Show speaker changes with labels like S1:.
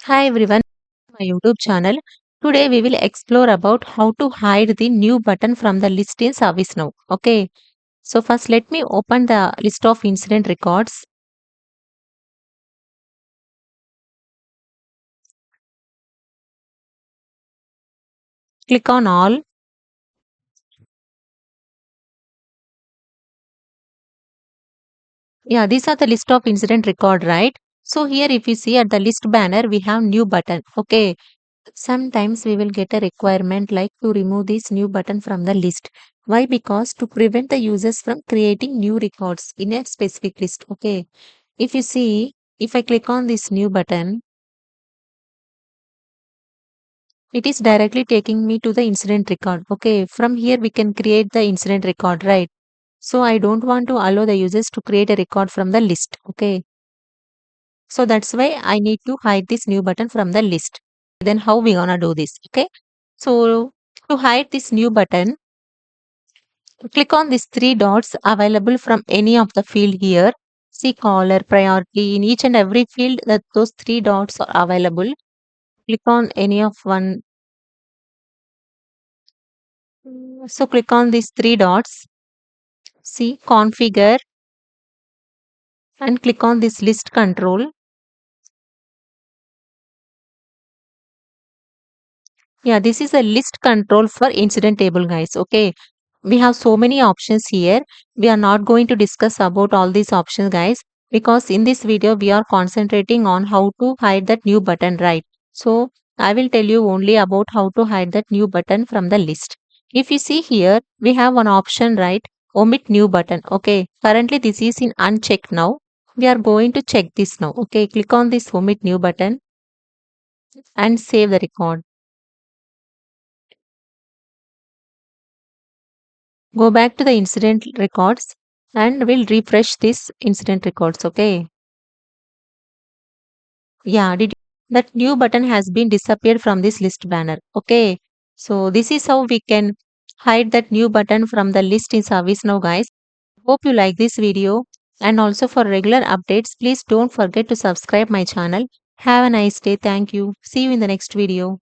S1: Hi everyone, my YouTube channel. Today we will explore about how to hide the new button from the list in ServiceNow. Okay, so first let me open the list of incident records. Click on all. Yeah, these are the list of incident record, right? So here if you see at the list banner, we have new button. Okay, sometimes we will get a requirement like to remove this new button from the list. Why? Because to prevent the users from creating new records in a specific list. Okay, if you see, if I click on this new button, it is directly taking me to the incident record. Okay, from here we can create the incident record, right? So I don't want to allow the users to create a record from the list. Okay, so that's why I need to hide this new button from the list. Then how we gonna do this? Okay, so to hide this new button, click on these three dots available from any of the field here. See caller, priority, in each and every field that those three dots are available. Click on any of one. So click on these three dots. See configure and click on this list control. Yeah, this is a list control for incident table, guys. Okay, we have so many options here. We are not going to discuss about all these options, guys, because in this video we are concentrating on how to hide that new button, right? So I will tell you only about how to hide that new button from the list. If you see here, we have one option, right? Omit new button. Okay, currently this is in unchecked now. We are going to check this now. Okay, click on this omit new button and save the record. Go back to the incident records and we'll refresh this incident records. Okay. Yeah, did that new button has been disappeared from this list banner. Okay. So this is how we can hide that new button from the list in ServiceNow, guys. Hope you like this video. And also for regular updates, please don't forget to subscribe my channel. Have a nice day. Thank you. See you in the next video.